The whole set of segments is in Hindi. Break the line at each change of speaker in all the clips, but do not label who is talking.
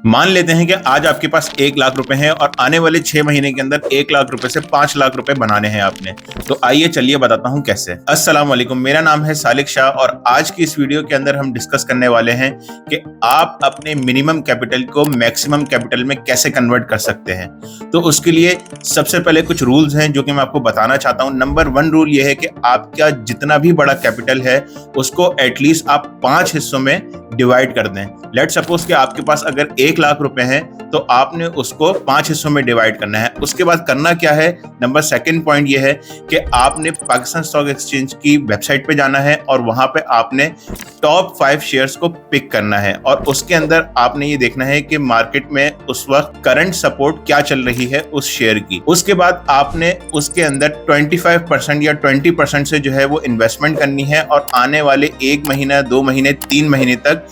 मान लेते हैं कि आज आपके पास 1 लाख रुपए हैं और आने वाले 6 महीने के अंदर 1 लाख रुपए से 5 लाख रुपए बनाने हैं आपने। तो आइए चलिए बताता हूं कैसे। अस्सलाम वालेकुम, मेरा नाम है सालिक शाह और आज की इस वीडियो के अंदर हम डिस्कस करने वाले हैं कि आप अपने मिनिमम कैपिटल को मैक्सिमम कैपिटल में कैसे कन्वर्ट कर सकते हैं। तो उसके लिए सबसे पहले कुछ रूल्स हैं जो कि मैं आपको बताना चाहता हूं। नंबर 1 रूल ये है कि आपका जितना भी बड़ा कैपिटल है उसको एटलीस्ट आप 5 हिस्सों में डिवाइड कर दें। लेट सपोज कि आपके पास अगर 1 लाख रुपए हैं तो आपने उसको 5 हिस्सों में डिवाइड करना है। उसके बाद करना क्या है, नंबर सेकंड पॉइंट ये है कि आपने पाकिस्तान स्टॉक एक्सचेंज की वेबसाइट पे जाना है और वहां पे आपने टॉप 5 शेयर्स को पिक करना है और उसके अंदर आपने ये देखना है कि मार्केट में उस वक्त करंट सपोर्ट क्या चल रही है उस शेयर की। उसके बाद आपने उसके अंदर 25% या 20% से जो है वो इन्वेस्टमेंट करनी है और आने वाले 1 महीना, 2 महीने, 3 महीने तक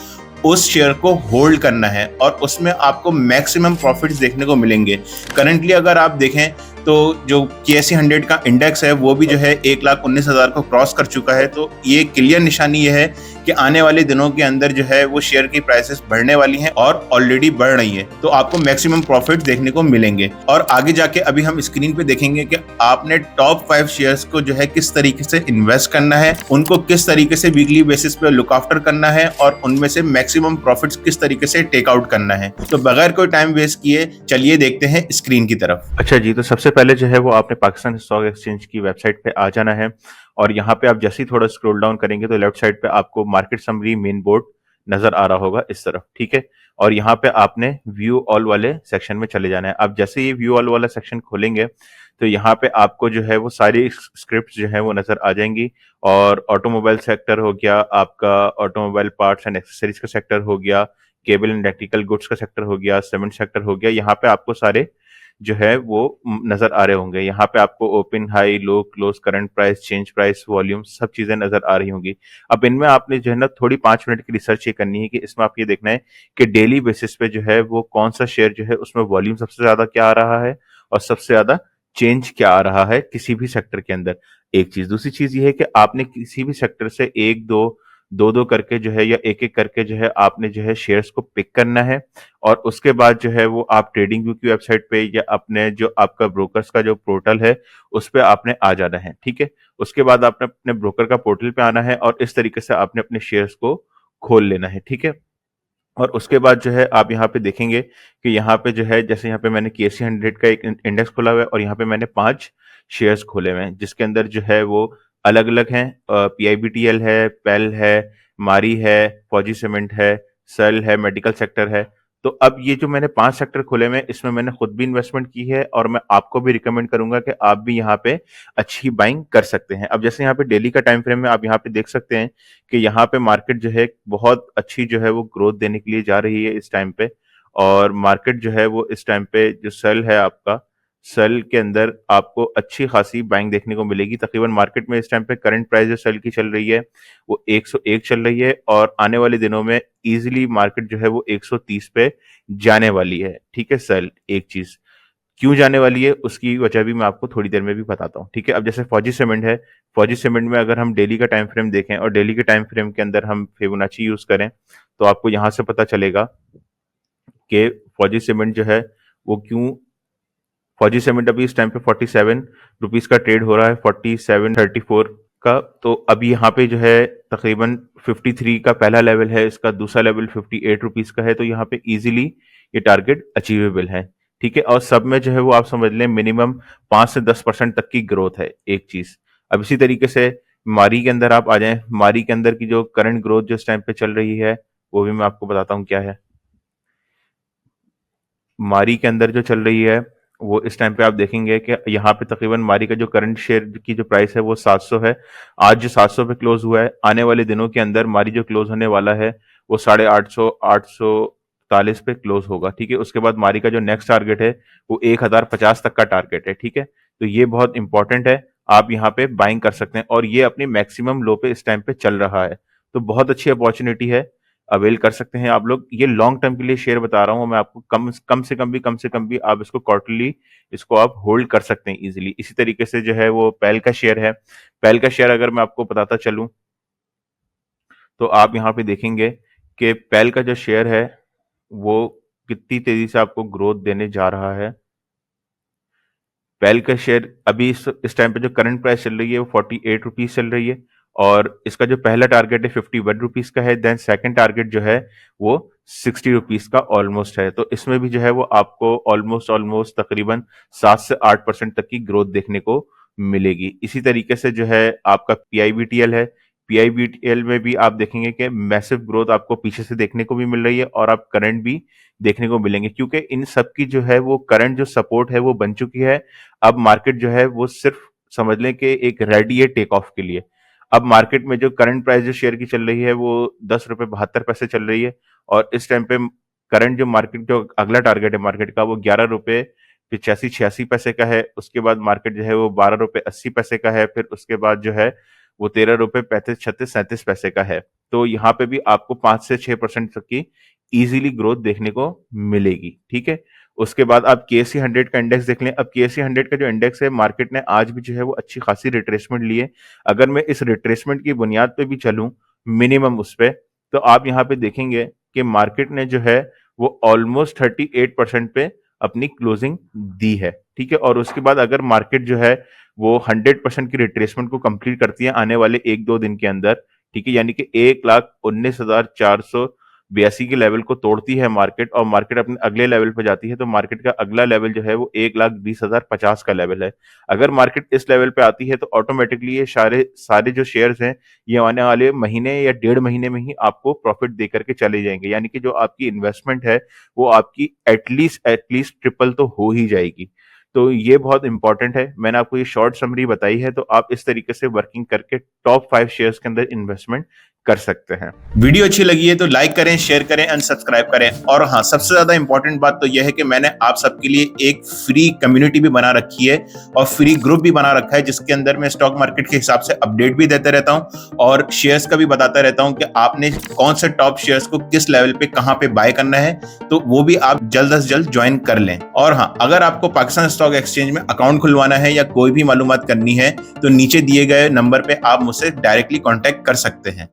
उस शेयर को होल्ड करना है और उसमें आपको मैक्सिमम प्रॉफिट्स देखने को मिलेंगे। करंटली अगर आप देखें तो जो KSE 100 का इंडेक्स है वो भी जो है 1,19,000 को क्रॉस कर चुका है। तो ये क्लियर निशानी ये है कि आने वाले दिनों के अंदर जो है वो शेयर की प्राइसेस बढ़ने वाली हैं और ऑलरेडी बढ़ रही हैं। तो आपको मैक्सिमम प्रॉफिट देखने को मिलेंगे और आगे जाके अभी हम स्क्रीन पे देखेंगे कि आपने टॉप 5 शेयर्स को जो है किस तरीके से इन्वेस्ट करना है, उनको किस तरीके से वीकली बेसिस पे लुक आफ्टर करना है और उनमें से मैक्सिमम प्रॉफिट्स किस तरीके से टेक आउट करना है। तो बगैर कोई टाइम वेस्ट किए चलिए देखते हैं स्क्रीन की तरफ।
अच्छा जी, तो सबसे पहले जो है वो आपने पाकिस्तान स्टॉक एक्सचेंज की वेबसाइट पे आ जाना है और यहाँ पे आप जैसे ही थोड़ा स्क्रॉल डाउन करेंगे तो लेफ्ट साइड पे आपको मार्केट समरी मेन बोर्ड नजर आ रहा होगा इस तरफ, ठीक है। और यहाँ पे आपने व्यू ऑल वाले सेक्शन में चले जाना है। अब जैसे ही व्यू ऑल वाला सेक्शन खोलेंगे तो यहाँ पे आपको जो है वो सारी स्क्रिप्ट जो है वो नजर आ जाएंगी और ऑटोमोबाइल सेक्टर हो गया आपका, ऑटोमोबाइल पार्ट्स एंड एक्सेसरीज का सेक्टर हो गया, केबल एंड इलेक्ट्रिकल गुड्स का सेक्टर हो गया, सीमेंट सेक्टर हो गया। यहाँ पे आपको सारे जो है वो नजर आ रहे होंगे। यहाँ पे आपको open, high, low, close, current price, change price, volume, सब चीजें नजर आ रही होंगी। अब इनमें आपने जो है ना थोड़ी 5 मिनट की रिसर्च ये करनी है कि इसमें आप ये देखना है कि डेली बेसिस पे जो है वो कौन सा शेयर जो है उसमें वॉल्यूम सबसे ज्यादा क्या आ रहा है और सबसे ज्यादा चेंज क्या आ रहा है किसी भी सेक्टर के अंदर। एक चीज, दूसरी चीज ये है कि आपने किसी भी सेक्टर से एक दो दो दो करके जो है या एक एक करके जो है आपने जो है शेयर्स को पिक करना है और उसके बाद जो है वो आप ट्रेडिंग व्यू की वेबसाइट पे या अपने जो आपका ब्रोकर्स का जो पोर्टल है उस पे आपने आ जाना है, ठीक है। उसके बाद आपने अपने ब्रोकर का पोर्टल पे आना है और इस तरीके से आपने अपने शेयर्स को खोल लेना है, ठीक है। और उसके बाद जो है आप यहाँ पे देखेंगे कि यहाँ पे जो है जैसे यहाँ पे मैंने KSE 100 का एक इंडेक्स खोला हुआ है और यहाँ पे मैंने 5 शेयर्स खोले हुए हैं जिसके अंदर जो है वो अलग अलग हैं। PIBTL है, पेल है, मारी है, फौजी सीमेंट है, सेल है, मेडिकल सेक्टर है। तो अब ये जो मैंने 5 सेक्टर खोले हुए हैं इसमें मैंने खुद भी इन्वेस्टमेंट की है और मैं आपको भी रिकमेंड करूंगा कि आप भी यहाँ पे अच्छी बाइंग कर सकते हैं। अब जैसे यहाँ पे डेली का टाइम फ्रेम में आप यहाँ पे देख सकते हैं कि यहाँ पे मार्केट जो है बहुत अच्छी जो है वो ग्रोथ देने के लिए जा रही है इस टाइम पे। और मार्केट जो है वो इस टाइम पे जो सेल है आपका, सेल के अंदर आपको अच्छी खासी बाइंग देखने को मिलेगी। तकरीबन मार्केट में इस टाइम पे करंट प्राइस जो सेल की चल रही है वो 101 चल रही है और आने वाले दिनों में इजीली मार्केट जो है वो 130 पे जाने वाली है, ठीक है। सेल एक चीज क्यों जाने वाली है उसकी वजह भी मैं आपको थोड़ी देर में भी बताता हूँ, ठीक है। अब जैसे फौजी सीमेंट है, फौजी सीमेंट में अगर हम डेली का टाइम फ्रेम देखें और डेली के टाइम फ्रेम के अंदर हम फिबोनाची यूज करें तो आपको यहां से पता चलेगा कि फौजी सीमेंट जो है वो क्यों, फौजी सीमेंट अभी इस टाइम पे 47 रुपीज का ट्रेड हो रहा है, 4734 का। तो अभी यहाँ पे जो है तकरीबन 53 का पहला लेवल है, इसका दूसरा लेवल 58 रुपीज का है। तो यहाँ पे इजीली ये टारगेट अचीवेबल है, ठीक है। और सब में जो है वो आप समझ लें मिनिमम 5 से 10% तक की ग्रोथ है, एक चीज। अब इसी तरीके से मारी के अंदर आप आ जाएं, मारी के अंदर की जो करंट ग्रोथ जो इस टाइम पे चल रही है वो भी मैं आपको बताता हूँ क्या है। मारी के अंदर जो चल रही है वो इस टाइम पे आप देखेंगे कि यहाँ पे तकरीबन मारी का जो करंट शेयर की जो प्राइस है वो 700 है। आज जो 700 पे क्लोज हुआ है, आने वाले दिनों के अंदर मारी जो क्लोज होने वाला है वो 850, 840 पे क्लोज होगा, ठीक है। उसके बाद मारी का जो नेक्स्ट टारगेट है वो 1050 तक का टारगेट है, ठीक है। तो ये बहुत इंपॉर्टेंट है, आप यहाँ पे बाइंग कर सकते हैं और ये अपनी मैक्सिमम लो पे इस टाइम पे चल रहा है। तो बहुत अच्छी अपॉर्चुनिटी है, अवेल कर सकते हैं आप लोग। ये लॉन्ग टर्म के लिए शेयर बता रहा हूँ मैं आपको, कम से कम भी आप इसको क्वार्टरली इसको आप होल्ड कर सकते हैं इजीली। इसी तरीके से जो है वो पैल का शेयर है, पैल का शेयर अगर मैं आपको बताता चलूं तो आप यहाँ पे देखेंगे कि पैल का जो शेयर है वो कितनी तेजी से आपको ग्रोथ देने जा रहा है। पेल का शेयर अभी इस टाइम पे जो करंट प्राइस चल रही है वो 48 रुपीज चल रही है, और इसका जो पहला टारगेट है 51 रुपीज का है। देन सेकंड टारगेट जो है वो 60 रुपीज का ऑलमोस्ट है। तो इसमें भी जो है वो आपको ऑलमोस्ट तकरीबन 7 से 8% तक की ग्रोथ देखने को मिलेगी। इसी तरीके से जो है आपका पीआईबीटीएल है। पीआईबीटीएल में भी आप देखेंगे कि मैसिव ग्रोथ आपको पीछे से देखने को भी मिल रही है, और आप करंट भी देखने को मिलेंगे, क्योंकि इन सब की जो है वो करंट जो सपोर्ट है वो बन चुकी है। अब मार्केट जो है वो सिर्फ समझ लें कि एक रेडी है टेक ऑफ के लिए। अब मार्केट में जो करंट प्राइस जो शेयर की चल रही है वो 10 रुपए 72 पैसे चल रही है, और इस टाइम पे करंट जो मार्केट जो अगला टारगेट है मार्केट का वो 11 रुपए 85 86 पैसे का है। उसके बाद मार्केट जो है वो 12 रुपए 80 पैसे का है। फिर उसके बाद जो है वो 13 रुपए 35 36 37 पैसे का है। तो यहाँ पे भी आपको 5 से 6% तक की इजीली ग्रोथ देखने को मिलेगी। ठीक है, उसके बाद आप केएससी 100 का इंडेक्स देख लें। अब केएससी 100 का जो इंडेक्स है मार्केट ने आज भी जो है वो अच्छी खासी रिट्रेसमेंट ली है। अगर मैं इस रिट्रेसमेंट की बुनियाद पे भी चलूं मिनिमम उस पे, तो आप यहाँ पे देखेंगे कि मार्केट ने जो है वो ऑलमोस्ट 38% पे अपनी क्लोजिंग दी है। ठीक है, और उसके बाद अगर मार्केट जो है वो 100% की रिट्रेसमेंट को कंप्लीट करती है आने वाले 1-2 दिन के अंदर, ठीक है, यानी कि 1,19,482 के लेवल को तोड़ती है मार्केट, और मार्केट अपने अगले लेवल पे जाती है, तो मार्केट का अगला लेवल जो है वो 1,20,050 का लेवल है। अगर मार्केट इस लेवल पे आती है तो ऑटोमेटिकली ये सारे सारे जो शेयर्स हैं ये आने वाले महीने या 1.5 महीने में ही आपको प्रॉफिट दे करके चले जाएंगे, यानी कि जो आपकी इन्वेस्टमेंट है वो आपकी एटलीस्ट ट्रिपल तो हो ही जाएगी। तो ये बहुत इंपॉर्टेंट है। मैंने आपको ये शॉर्ट समरी बताई है, तो आप इस तरीके से वर्किंग करके टॉप 5 शेयर्स के अंदर इन्वेस्टमेंट कर सकते हैं।
वीडियो अच्छी लगी है तो लाइक करें, शेयर करें एंड सब्सक्राइब करें। और हाँ, सबसे ज्यादा इंपॉर्टेंट बात तो यह है कि मैंने आप सबके लिए एक फ्री कम्युनिटी भी बना रखी है और फ्री ग्रुप भी बना रखा है, जिसके अंदर मैं स्टॉक मार्केट के हिसाब से अपडेट भी देते रहता हूँ और शेयर्स का भी बताता रहता हूँ कि आपने कौन से टॉप शेयर्स को किस लेवल पे कहाँ पे बाय करना है। तो वो भी आप जल्द से जल्द ज्वाइन कर लें। और हाँ, अगर आपको पाकिस्तान स्टॉक एक्सचेंज में अकाउंट खुलवाना है या कोई भी मालूमात करनी है तो नीचे दिए गए नंबर पे आप मुझसे डायरेक्टली कॉन्टेक्ट कर सकते हैं।